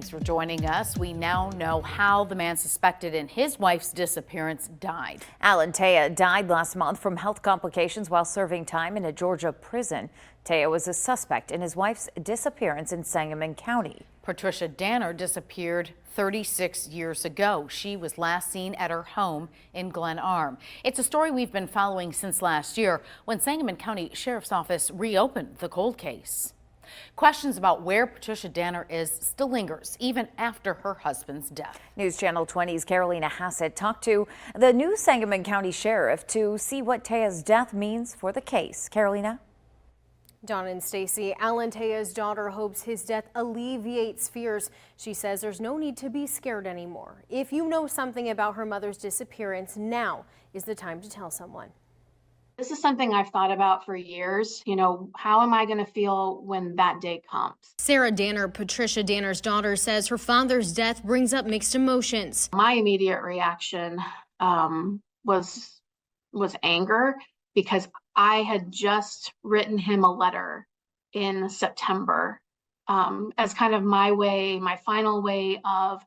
Thanks for joining us. We now know how the man suspected in his wife's disappearance died. Alan Taya died last month from health complications while serving time in a Georgia prison. Taya was a suspect in his wife's disappearance in Sangamon County. Patricia Danner disappeared 36 years ago. She was last seen at her home in Glen Arm. It's a story we've been following since last year when Sangamon County Sheriff's Office reopened the cold case. Questions about where Patricia Danner is still lingers even after her husband's death. News Channel 20's Carolina Hassett talked to the new Sangamon County Sheriff to see what Taya's death means for the case. Carolina? Don and Stacy, Alan Taya's daughter hopes his death alleviates fears. She says there's no need to be scared anymore. If you know something about her mother's disappearance, now is the time to tell someone. This is something I've thought about for years. You know, how am I going to feel when that day comes? Sarah Danner, Patricia Danner's daughter, says her father's death brings up mixed emotions. My immediate reaction was anger, because I had just written him a letter in September as kind of my final way of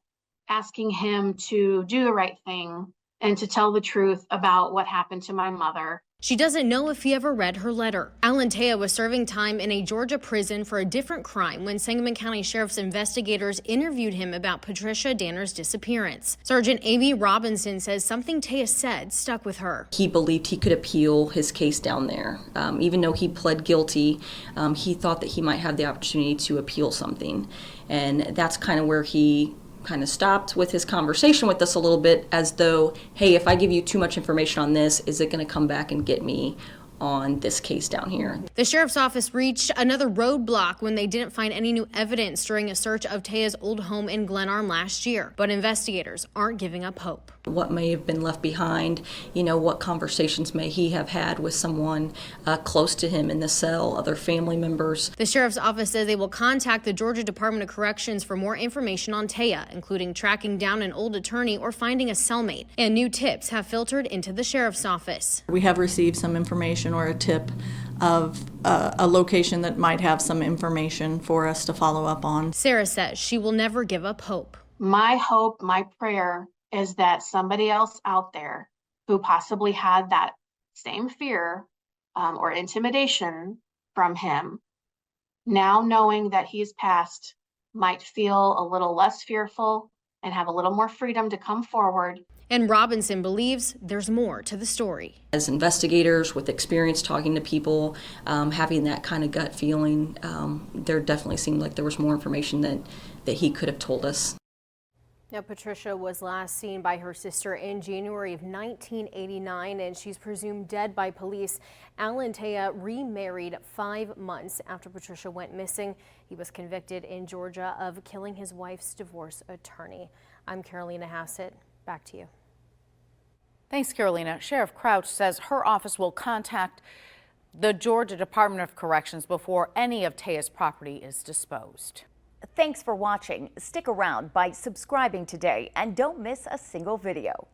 asking him to do the right thing and to tell the truth about what happened to my mother. She doesn't know if he ever read her letter. Alan Taya was serving time in a Georgia prison for a different crime when Sangamon County Sheriff's investigators interviewed him about Patricia Danner's disappearance. Sergeant A.B. Robinson says something Taya said stuck with her. He believed he could appeal his case down there. Even though he pled guilty, he thought that he might have the opportunity to appeal something. And that's kind of where he kind of stopped with his conversation with us a little bit, as though, hey, if I give you too much information on this, is it going to come back and get me on this case down here? The sheriff's office reached another roadblock when they didn't find any new evidence during a search of Taya's old home in Glen Arm last year. But investigators aren't giving up hope. What may have been left behind, what conversations may he have had with someone close to him in the cell, other family members. The sheriff's office says they will contact the Georgia Department of Corrections for more information on Taya, including tracking down an old attorney or finding a cellmate. And new tips have filtered into the sheriff's office. We have received some information or a tip of a location that might have some information for us to follow up on. Sarah says she will never give up hope. My hope, my prayer is that somebody else out there who possibly had that same fear or intimidation from him, now knowing that he's passed, might feel a little less fearful and have a little more freedom to come forward. And Robinson believes there's more to the story. As investigators with experience talking to people, having that kind of gut feeling, there definitely seemed like there was more information that he could have told us. Now, Patricia was last seen by her sister in January of 1989, and she's presumed dead by police. Alan Taya remarried 5 months after Patricia went missing. He was convicted in Georgia of killing his wife's divorce attorney. I'm Carolina Hassett. Back to you. Thanks, Carolina. Sheriff Crouch says her office will contact the Georgia Department of Corrections before any of Taya's property is disposed. Thanks for watching. Stick around by subscribing today and don't miss a single video.